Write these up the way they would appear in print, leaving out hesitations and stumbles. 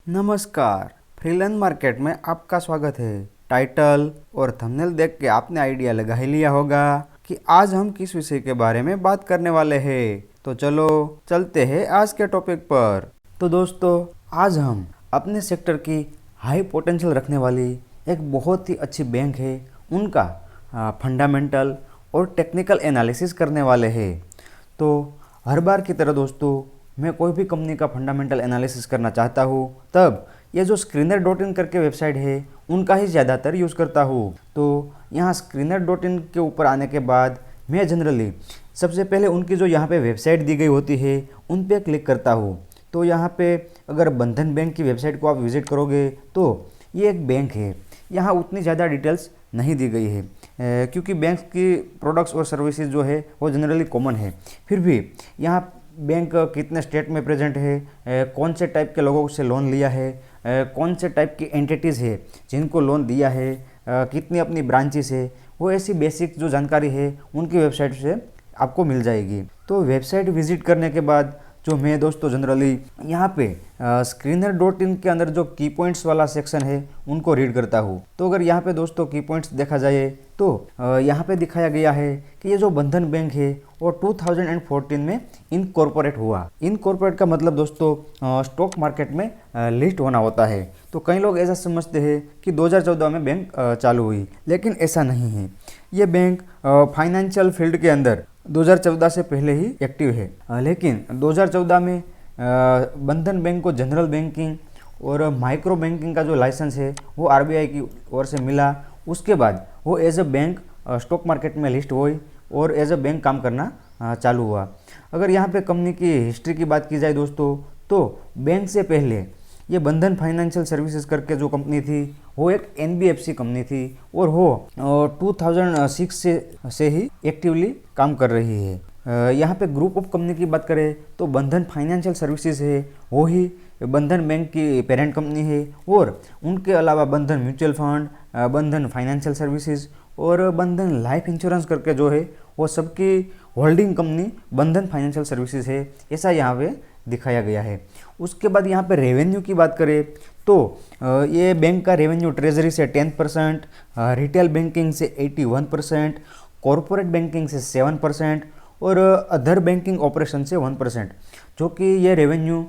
नमस्कार। Freelance market में आपका स्वागत है। टाइटल और थंबनेल देख के आपने आइडिया लगा ही लिया होगा कि आज हम किस विषय के बारे में बात करने वाले हैं। तो चलो चलते हैं आज के टॉपिक पर। तो दोस्तों, आज हम अपने सेक्टर की हाई पोटेंशियल रखने वाली एक बहुत ही अच्छी बैंक है, उनका फंडामेंटल और टेक्निकल एनालिसिस करने वाले हैं। तो हर बार की तरह दोस्तों, मैं कोई भी कंपनी का फंडामेंटल एनालिसिस करना चाहता हूँ तब ये जो screener.in करके वेबसाइट है उनका ही ज़्यादातर यूज़ करता हूँ। तो यहाँ screener.in के ऊपर आने के बाद मैं जनरली सबसे पहले उनकी जो यहाँ पे वेबसाइट दी गई होती है उन पे क्लिक करता हूँ। तो यहाँ पे अगर बंधन बैंक की वेबसाइट को आप विज़िट करोगे तो ये एक बैंक है। यहाँ उतनी ज़्यादा डिटेल्स नहीं दी गई है क्योंकि बैंक की प्रोडक्ट्स और सर्विसेज जो है वो जनरली कॉमन है। फिर भी यहाँ बैंक कितने स्टेट में प्रेजेंट है, कौन से टाइप के लोगों से लोन लिया है, कौन से टाइप की एंटिटीज़ है जिनको लोन दिया है, कितनी अपनी ब्रांचेस है, वो ऐसी बेसिक जो जानकारी है उनकी वेबसाइट से आपको मिल जाएगी। तो वेबसाइट विजिट करने के बाद जो मैं दोस्तों जनरली यहाँ पे screener.in के अंदर जो की पॉइंट्स वाला सेक्शन है उनको रीड करता हूँ। तो अगर यहाँ पे दोस्तों की पॉइंट्स देखा जाए तो यहाँ पे दिखाया गया है कि ये जो बंधन बैंक है वो 2014 में इनकॉर्पोरेट हुआ। इनकॉर्पोरेट का मतलब दोस्तों स्टॉक मार्केट में लिस्ट होना होता है। तो कई लोग ऐसा समझते हैं कि 2014 में बैंक चालू हुई, लेकिन ऐसा नहीं है। ये बैंक फाइनेंशियल फील्ड के अंदर 2014 से पहले ही एक्टिव है, लेकिन 2014 में बंधन बैंक को जनरल बैंकिंग और माइक्रो बैंकिंग का जो लाइसेंस है वो आरबीआई की ओर से मिला। उसके बाद वो as a bank stock market में लिस्ट हुई और एज अ बैंक काम करना चालू हुआ। अगर यहाँ पे कंपनी की हिस्ट्री की बात की जाए दोस्तों, तो बैंक से पहले ये बंधन फाइनेंशियल सर्विसेज करके जो कंपनी थी वो एक एनबीएफसी कंपनी थी और वो 2006 से ही एक्टिवली काम कर रही है। यहाँ पे ग्रुप ऑफ कंपनी की बात करें तो बंधन फाइनेंशियल सर्विसेज है वो ही बंधन बैंक की पेरेंट कंपनी है, और उनके अलावा बंधन म्यूचुअल फंड, बंधन फाइनेंशियल सर्विसेज और बंधन लाइफ इंश्योरेंस करके जो है वो सबकी होल्डिंग कंपनी बंधन फाइनेंशियल सर्विसेज है, ऐसा यहाँ पे दिखाया गया है। उसके बाद यहाँ पे रेवेन्यू की बात करें तो ये बैंक का रेवेन्यू ट्रेजरी से 10%, रिटेल बैंकिंग से 81%, कॉरपोरेट बैंकिंग से 7% और अदर बैंकिंग ऑपरेशन से 1%, जो कि ये रेवेन्यू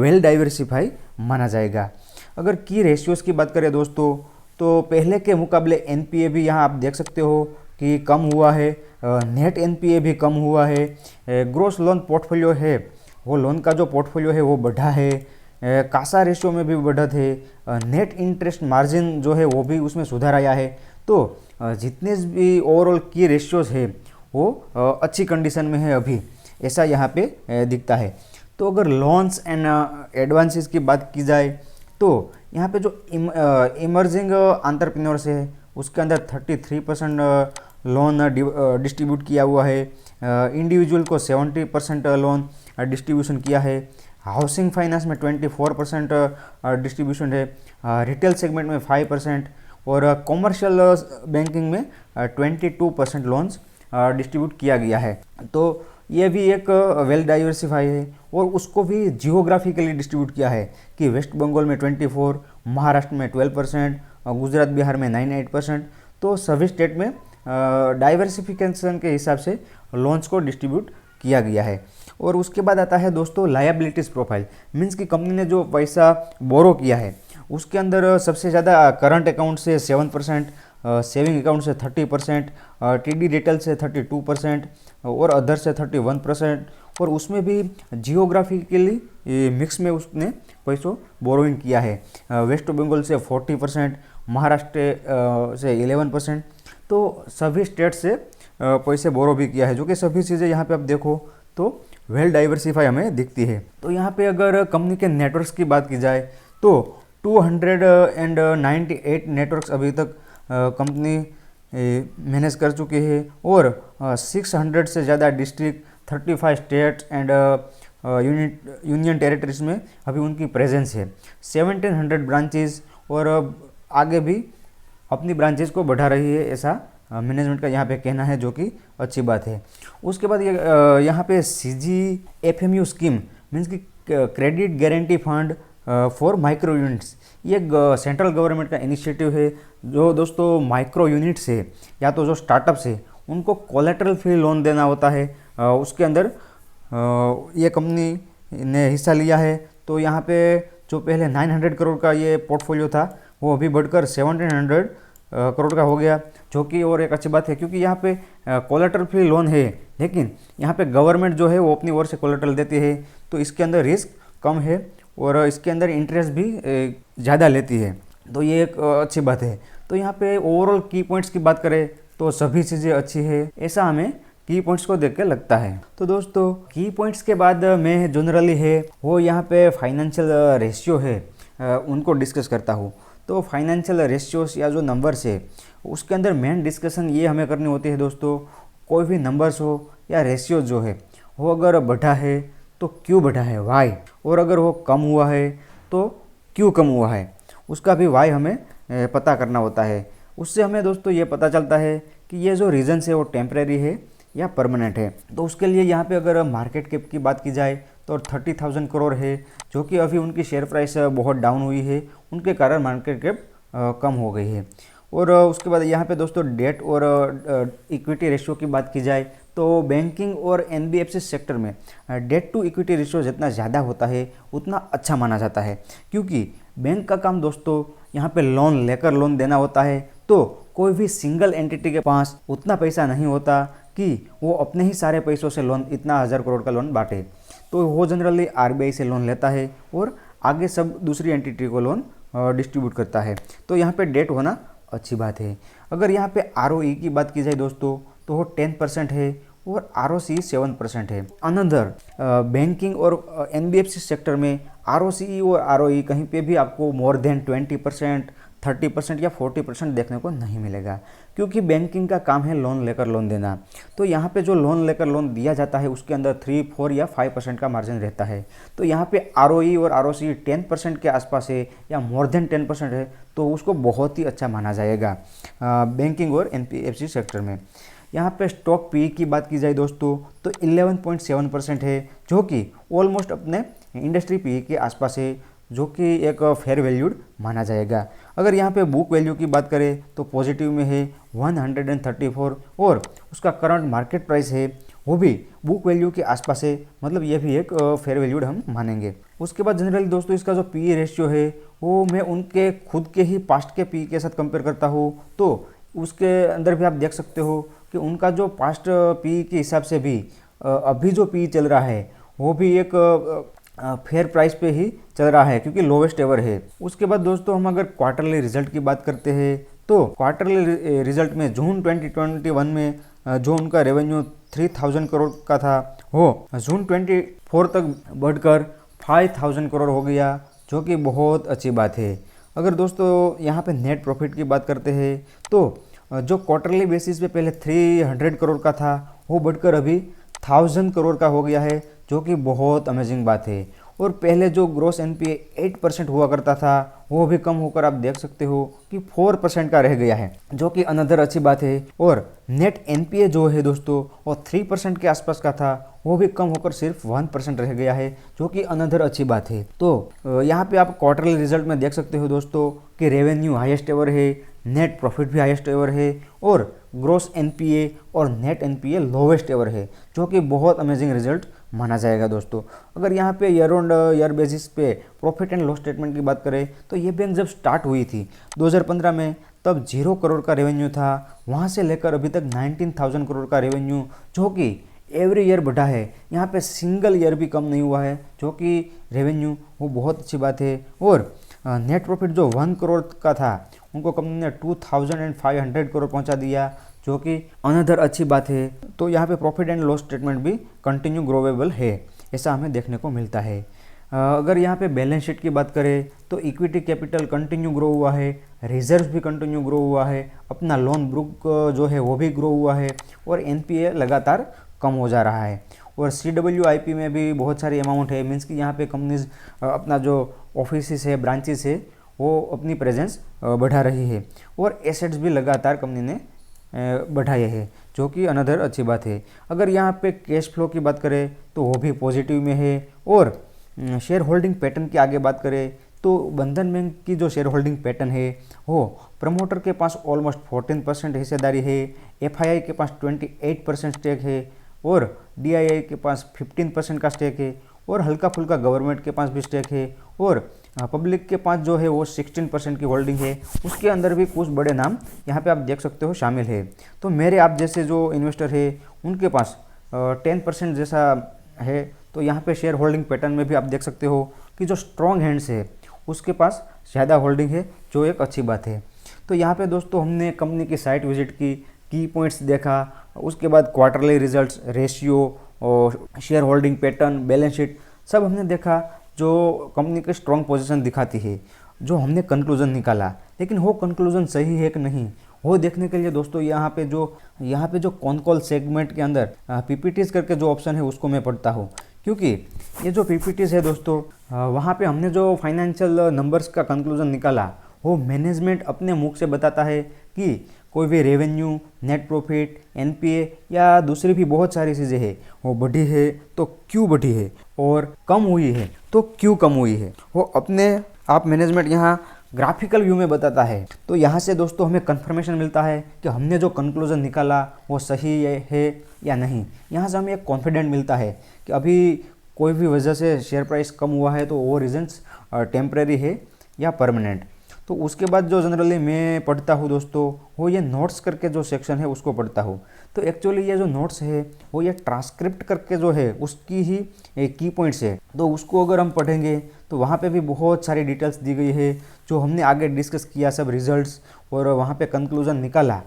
वेल डाइवर्सिफाई माना जाएगा। अगर की रेशियोज़ की बात करें दोस्तों, तो पहले के मुकाबले एनपीए भी यहाँ आप देख सकते हो कि कम हुआ है, नेट एनपीए भी कम हुआ है, ग्रोस लोन पोर्टफोलियो है वो लोन का जो पोर्टफोलियो है वो बढ़ा है, कासा रेशियो में भी बढ़त है, नेट इंटरेस्ट मार्जिन जो है वो भी उसमें सुधार आया है। तो जितने भी ओवरऑल की रेशियोज़ है वो अच्छी कंडीशन में है अभी, ऐसा यहाँ पे दिखता है। तो अगर लोन्स एंड एडवांसेस की बात की जाए तो यहाँ पे जो इमर्जिंग एंटरप्रेन्योर्स है उसके अंदर 33% लोन डिस्ट्रीब्यूट किया हुआ है, इंडिविजुअल को 70% लोन डिस्ट्रीब्यूशन किया है, हाउसिंग फाइनेंस में 24% डिस्ट्रीब्यूशन है, रिटेल सेगमेंट में 5% और कॉमर्शियल बैंकिंग में 22% लोन्स डिस्ट्रीब्यूट किया गया है। तो ये भी एक वेल डाइवर्सिफाई है और उसको भी जियोग्राफिकली डिस्ट्रीब्यूट किया है कि वेस्ट बंगाल में 24%, महाराष्ट्र में 12%, गुजरात बिहार में 9-8%। तो सभी स्टेट में डाइवर्सिफिकेशन के हिसाब से लोन्स को डिस्ट्रीब्यूट किया गया है। और उसके बाद आता है दोस्तों लायबिलिटीज़ प्रोफाइल, मीन्स कि कंपनी ने जो पैसा बोरो किया है उसके अंदर सबसे ज़्यादा करंट अकाउंट से 7%, सेविंग अकाउंट से 30%, टीडी रिटेल से 32% और अदर से 31%, और उसमें भी जियोग्राफिकली मिक्स में उसने पैसों बोरोइंग किया है। वेस्ट बंगाल से 40%, महाराष्ट्र से 11%। तो सभी स्टेट से पैसे बोरो भी किया है, जो कि सभी चीज़ें यहाँ पे आप देखो तो वेल डाइवर्सिफाई हमें दिखती है। तो यहाँ पे अगर कंपनी के नेटवर्क्स की बात की जाए तो 298 नेटवर्क्स अभी तक कंपनी मैनेज कर चुकी है और 600 से ज़्यादा district, 35 states and union territories में अभी उनकी प्रेजेंस है, 1700 ब्रांचेस और आगे भी अपनी ब्रांचेस को बढ़ा रही है, ऐसा मैनेजमेंट का यहाँ पे कहना है, जो कि अच्छी बात है। उसके बाद यहाँ पे CGFMU स्कीम मीन्स कि credit guarantee fund for micro units. ये एक सेंट्रल गवर्नमेंट का इनिशिएटिव है जो दोस्तों माइक्रो यूनिट्स है या तो जो स्टार्टअप्स है उनको कोलेटरल फ्री लोन देना होता है। उसके अंदर ये कंपनी ने हिस्सा लिया है। तो यहाँ पे जो पहले 900 करोड़ का ये पोर्टफोलियो था वो अभी बढ़कर 1700 करोड़ का हो गया, जो कि और एक अच्छी बात है क्योंकि यहाँ पे कोलेटरल फ्री लोन है, लेकिन यहाँ पे गवर्नमेंट जो है वो अपनी ओर से कोलेटरल देती है, तो इसके अंदर रिस्क कम है और इसके अंदर इंटरेस्ट भी ज़्यादा लेती है, तो ये एक अच्छी बात है। तो यहाँ पे ओवरऑल की पॉइंट्स की बात करें तो सभी चीज़ें अच्छी है, ऐसा हमें की पॉइंट्स को देख के लगता है। तो दोस्तों की पॉइंट्स के बाद मैं जनरली है वो यहाँ पे फाइनेंशियल रेशियो है उनको डिस्कस करता हूँ। तो फाइनेंशियल रेशियोस या जो नंबर्स है उसके अंदर मेन डिस्कशन ये हमें करनी होती है दोस्तों, कोई भी नंबर्स हो या रेशियो जो है वो अगर बढ़ा है तो क्यों बढ़ा है, वाई, और अगर वो कम हुआ है तो क्यों कम हुआ है, उसका भी वाई हमें पता करना होता है। उससे हमें दोस्तों ये पता चलता है कि ये जो रीजन्स है वो टेम्परेरी है या परमानेंट है। तो उसके लिए यहाँ पे अगर मार्केट कैप की बात की जाए तो 30,000 करोड़ है, जो कि अभी उनकी शेयर प्राइस बहुत डाउन हुई है, उनके कारण मार्केट कैप कम हो गई है। और उसके बाद यहाँ पे दोस्तों डेट और इक्विटी रेशियो की बात की जाए तो बैंकिंग और एनबीएफसी सेक्टर में डेट टू इक्विटी रेशियो जितना ज़्यादा होता है उतना अच्छा माना जाता है, क्योंकि बैंक का काम दोस्तों यहाँ पे लोन लेकर लोन देना होता है। तो कोई भी सिंगल एंटिटी के पास उतना पैसा नहीं होता कि वो अपने ही सारे पैसों से लोन, इतना 1000 करोड़ का लोन बांटे, तो वो जनरली आरबीआई से लोन लेता है और आगे सब दूसरी एंटिटी को लोन डिस्ट्रीब्यूट करता है। तो यहाँ पे डेट होना अच्छी बात है। अगर यहाँ पे आरओई की बात की जाए दोस्तों तो वो 10% है और आरओसी 7% है। अनदर बैंकिंग और एनबीएफसी सेक्टर में आरओसी और आरओई कहीं पे भी आपको मोर देन 20%, 30% या 40% देखने को नहीं मिलेगा, क्योंकि बैंकिंग का काम है लोन लेकर लोन देना। तो यहाँ पे जो लोन लेकर लोन दिया जाता है उसके अंदर 3, 4 या 5% का मार्जिन रहता है। तो यहाँ पे आरओई और आरओसी 10% के आसपास है या मोर देन 10% है तो उसको बहुत ही अच्छा माना जाएगा बैंकिंग और एनबीएफसी सेक्टर में। यहाँ पे स्टॉक पी की बात की जाए दोस्तों तो 11.7% है, जो कि ऑलमोस्ट अपने इंडस्ट्री पी के आसपास है, जो कि एक फेयर वैल्यूड माना जाएगा। अगर यहाँ पे बुक वैल्यू की बात करें तो पॉजिटिव में है 134 और उसका करंट मार्केट प्राइस है वो भी बुक वैल्यू के आसपास है, मतलब ये भी एक फेयर वैल्यूड हम मानेंगे। उसके बाद जनरली दोस्तों इसका जो पी रेशियो है वो मैं उनके खुद के ही पास्ट के पी के साथ कंपेयर करता हूँ, तो उसके अंदर भी आप देख सकते हो कि उनका जो पास्ट पी के हिसाब से भी अभी जो पी चल रहा है वो भी एक फेयर प्राइस पे ही चल रहा है, क्योंकि लोवेस्ट एवर है। उसके बाद दोस्तों हम अगर क्वार्टरली रिजल्ट की बात करते हैं तो क्वार्टरली रिजल्ट में जून 2021 में जो उनका रेवेन्यू 3000 करोड़ का था वो जून 24 तक बढ़कर 5000 करोड़ हो गया, जो कि बहुत अच्छी बात है। अगर दोस्तों यहाँ पे नेट प्रॉफिट की बात करते हैं तो जो क्वार्टरली बेसिस पे पहले 300 करोड़ का था वो बढ़कर अभी 1000 करोड़ का हो गया है, जो कि बहुत अमेजिंग बात है। और पहले जो ग्रॉस एनपीए 8% हुआ करता था वो भी कम होकर आप देख सकते हो कि 4% का रह गया है, जो कि अनदर अच्छी बात है। और नेट एनपीए जो है दोस्तों वो 3% के आसपास का था वो भी कम होकर सिर्फ 1% रह गया है, जो कि अनदर अच्छी बात है। तो यहाँ पे आप क्वार्टरली रिजल्ट में देख सकते हो दोस्तों कि रेवेन्यू हाईएस्ट एवर है, नेट प्रॉफिट भी हाईएस्ट एवर है और ग्रॉस एनपीए और नेट एनपीए लोवेस्ट एवर है, जो कि बहुत अमेजिंग रिजल्ट माना जाएगा दोस्तों। अगर यहाँ पे ईयर ऑन ईयर बेसिस पे प्रॉफिट एंड लॉस स्टेटमेंट की बात करें तो ये बैंक जब स्टार्ट हुई थी 2015 में तब 0 करोड़ का रेवेन्यू था, वहाँ से लेकर अभी तक 19,000 करोड़ का रेवेन्यू, जो कि एवरी ईयर बढ़ा है। यहाँ पे सिंगल ईयर भी कम नहीं हुआ है, जो कि रेवेन्यू वो बहुत अच्छी बात है। और नेट प्रॉफिट जो 1 करोड़ का था उनको कंपनी ने 2500 करोड़ पहुँचा दिया, जो कि अनदर अच्छी बात है। तो यहाँ पे प्रॉफिट एंड लॉस स्टेटमेंट भी कंटिन्यू ग्रोवेबल है, ऐसा हमें देखने को मिलता है। अगर यहाँ पे बैलेंस शीट की बात करें तो इक्विटी कैपिटल कंटिन्यू ग्रो हुआ है, रिजर्व भी कंटिन्यू ग्रो हुआ है, अपना लोन बुक जो है वो भी ग्रो हुआ है और एनपीए लगातार कम हो जा रहा है। और CWIP में भी बहुत सारी अमाउंट है, मीन्स कि यहाँ पे कंपनीज अपना जो ऑफिस है, ब्रांचेस है, वो अपनी प्रेजेंस बढ़ा रही है और एसेट्स भी लगातार कंपनी ने बढ़ाए हैं, जो कि अनदर अच्छी बात है। अगर यहाँ पे कैश फ्लो की बात करें तो वो भी पॉजिटिव में है और शेयर होल्डिंग पैटर्न की आगे बात करें तो बंधन बैंक की जो शेयर होल्डिंग पैटर्न है वो प्रमोटर के पास ऑलमोस्ट 14% हिस्सेदारी है, एफआईआई के पास 28% स्टेक है और डीआईआई के पास 15% का स्टेक है और हल्का फुल्का गवर्नमेंट के पास भी स्टेक है और पब्लिक के पास जो है वो 16% की होल्डिंग है। उसके अंदर भी कुछ बड़े नाम यहाँ पे आप देख सकते हो शामिल है। तो मेरे आप जैसे जो इन्वेस्टर है उनके पास 10% जैसा है। तो यहाँ पे शेयर होल्डिंग पैटर्न में भी आप देख सकते हो कि जो स्ट्रॉन्ग हैंड्स है उसके पास ज़्यादा होल्डिंग है, जो एक अच्छी बात है। तो यहाँ पे दोस्तों हमने कंपनी की साइट विजिट की पॉइंट्स देखा, उसके बाद क्वार्टरली रिजल्ट्स, रेशियो और share holding pattern, balance sheet सब हमने देखा जो कंपनी की स्ट्रॉन्ग पोजीशन दिखाती है। जो हमने कंक्लूजन निकाला, लेकिन वो कंक्लूजन सही है कि नहीं वो देखने के लिए दोस्तों यहाँ पे जो कॉन कॉल सेगमेंट के अंदर पीपीटीज करके जो ऑप्शन है उसको मैं पढ़ता हूँ, क्योंकि ये जो पीपीटीज है दोस्तों वहाँ पे हमने जो फाइनेंशियल नंबर्स का कंक्लूजन निकाला वो मैनेजमेंट अपने मुख से बताता है कि कोई भी रेवेन्यू, नेट प्रॉफिट, एनपीए या दूसरी भी बहुत सारी चीज़ें हैं वो बढ़ी है तो क्यों बढ़ी है और कम हुई है तो क्यों कम हुई है, वो अपने आप मैनेजमेंट यहाँ ग्राफिकल व्यू में बताता है। तो यहाँ से दोस्तों हमें कंफर्मेशन मिलता है कि हमने जो कंक्लूजन निकाला वो सही है या नहीं। यहाँ से हमें एक कॉन्फिडेंट मिलता है कि अभी कोई भी वजह से शेयर प्राइस कम हुआ है तो वो रीजंस टेम्परेरी है या परमानेंट। तो उसके बाद जो जनरली मैं पढ़ता हूँ दोस्तों वो ये नोट्स करके जो सेक्शन है उसको पढ़ता हूँ। तो एक्चुअली ये जो नोट्स है वो ये ट्रांसक्रिप्ट करके जो है उसकी ही की पॉइंट्स है। तो उसको अगर हम पढ़ेंगे तो वहाँ पे भी बहुत सारी डिटेल्स दी गई है जो हमने आगे डिस्कस किया सब रिजल्ट्स और वहाँ पे कंक्लूजन निकाला,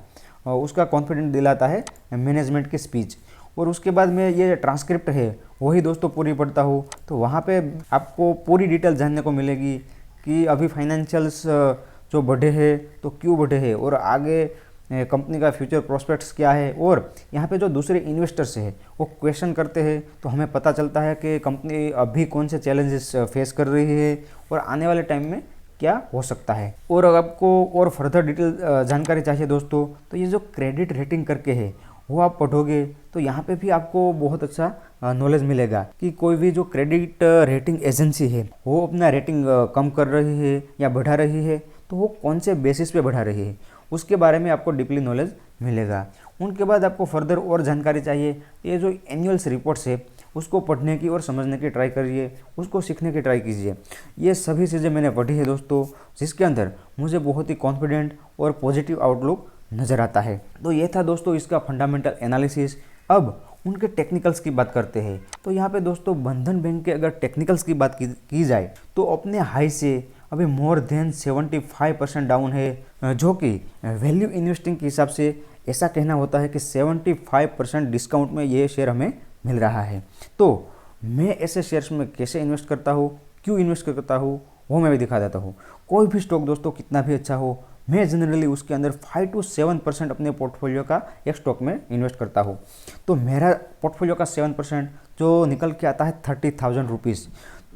उसका कॉन्फिडेंट दिलाता है मैनेजमेंट की स्पीच। और उसके बाद में ये ट्रांसक्रिप्ट है वही दोस्तों पूरी पढ़ता हूँ। तो वहाँ पे आपको पूरी डिटेल जानने को मिलेगी कि अभी फाइनेंशियल्स जो बढ़े हैं तो क्यों बढ़े हैं और आगे कंपनी का फ्यूचर प्रोस्पेक्ट्स क्या है। और यहाँ पे जो दूसरे इन्वेस्टर्स हैं वो क्वेश्चन करते हैं तो हमें पता चलता है कि कंपनी अभी कौन से चैलेंजेस फेस कर रही है और आने वाले टाइम में क्या हो सकता है। और अगर आपको और फर्दर डिटेल जानकारी चाहिए दोस्तों तो ये जो क्रेडिट रेटिंग करके है वो आप पढ़ोगे तो यहाँ पे भी आपको बहुत अच्छा नॉलेज मिलेगा कि कोई भी जो क्रेडिट रेटिंग एजेंसी है वो अपना रेटिंग कम कर रही है या बढ़ा रही है तो वो कौन से बेसिस पे बढ़ा रही है उसके बारे में आपको डीपली नॉलेज मिलेगा। उनके बाद आपको फर्दर और जानकारी चाहिए, ये जो एनुअल्स रिपोर्ट्स है उसको पढ़ने की और समझने की ट्राई करिए, उसको सीखने की ट्राई कीजिए। ये सभी चीज़ें मैंने पढ़ी है दोस्तों, जिसके अंदर मुझे बहुत ही कॉन्फिडेंट और पॉजिटिव आउटलुक नज़र आता है। तो ये था दोस्तों इसका फंडामेंटल एनालिसिस। अब उनके टेक्निकल्स की बात करते हैं। तो यहाँ पे दोस्तों बंधन बैंक के अगर टेक्निकल्स की बात की जाए तो अपने हाई से अभी मोर देन 75% डाउन है, जो कि वैल्यू इन्वेस्टिंग के हिसाब से ऐसा कहना होता है कि 75% डिस्काउंट में ये शेयर हमें मिल रहा है। तो मैं ऐसे शेयर्स में कैसे इन्वेस्ट करता हूँ, क्यों इन्वेस्ट करता हूँ, वो मैं भी दिखा देता हूँ। कोई भी स्टॉक दोस्तों कितना भी अच्छा हो, मैं जनरली उसके अंदर 5 to 7% अपने पोर्टफोलियो का एक स्टॉक में इन्वेस्ट करता हूँ। तो मेरा पोर्टफोलियो का 7% जो निकल के आता है 30,000 रुपीज़।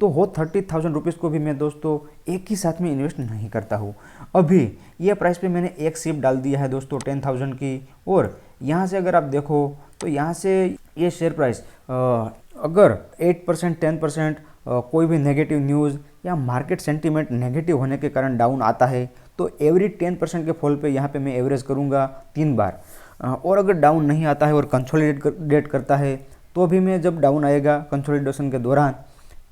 तो वो 30,000 रुपीज़ को भी मैं दोस्तों एक ही साथ में इन्वेस्ट नहीं करता हूँ। अभी ये प्राइस पे मैंने एक सिप डाल दिया है दोस्तों 10,000 की। और यहाँ से अगर आप देखो तो यहाँ से ये शेयर प्राइस अगर 8% 10% कोई भी नेगेटिव न्यूज़ या मार्केट सेंटीमेंट नेगेटिव होने के कारण डाउन आता है तो एवरी 10% के फॉल पे यहाँ पे मैं एवरेज करूँगा 3 बार। और अगर डाउन नहीं आता है और कंसोलिडेट करता है तो भी मैं जब डाउन आएगा कंसोलिडेशन के दौरान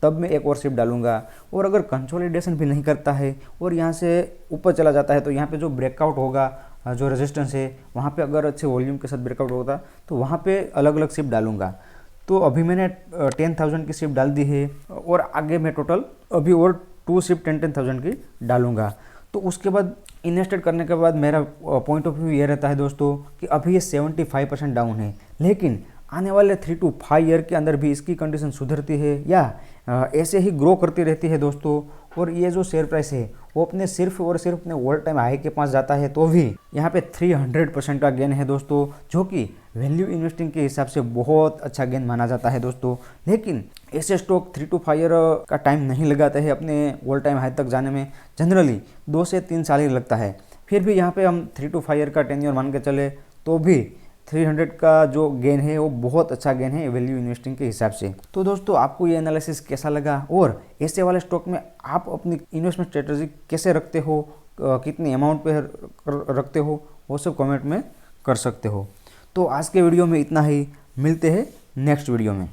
तब मैं एक और शिफ्ट डालूंगा। और अगर कंसोलिडेशन भी नहीं करता है और यहाँ से ऊपर चला जाता है तो यहाँ पे जो ब्रेकआउट होगा, जो रेजिस्टेंस है वहाँ पे अगर अच्छे वॉल्यूम के साथ ब्रेकआउट होगा तो वहाँ पे अलग अलग शिफ्ट डालूंगा। तो अभी मैंने 10,000 की शिफ्ट डाल दी है और आगे मैं टोटल अभी और 2 शिफ्ट 10,000 की डालूंगा। तो उसके बाद इन्वेस्टेड करने के बाद मेरा पॉइंट ऑफ व्यू ये रहता है दोस्तों कि अभी ये 75% डाउन है, लेकिन आने वाले 3 to 5 ईयर के अंदर भी इसकी कंडीशन सुधरती है या ऐसे ही ग्रो करती रहती है दोस्तों। और ये जो शेयर प्राइस है वो अपने सिर्फ और सिर्फ अपने ऑल टाइम हाई के पास जाता है तो भी यहाँ पे 300% का गेन है दोस्तों, जो कि वैल्यू इन्वेस्टिंग के हिसाब से बहुत अच्छा गेन माना जाता है दोस्तों। लेकिन ऐसे स्टॉक 3 to 5 ईयर का टाइम नहीं लगाते हैं अपने ऑल टाइम हाई तक जाने में, जनरली 2 से 3 साल ही लगता है। फिर भी यहाँ पे हम 3 to 5 ईयर का टेन्योर मान के चले तो भी 300 का जो गेन है वो बहुत अच्छा गेन है वैल्यू इन्वेस्टिंग के हिसाब से। तो दोस्तों आपको ये एनालिसिस कैसा लगा और ऐसे वाले स्टॉक में आप अपनी इन्वेस्टमेंट स्ट्रेटजी कैसे रखते हो, कितनी अमाउंट पे रखते हो, वो सब कमेंट में कर सकते हो। तो आज के वीडियो में इतना ही, मिलते हैं नेक्स्ट वीडियो में।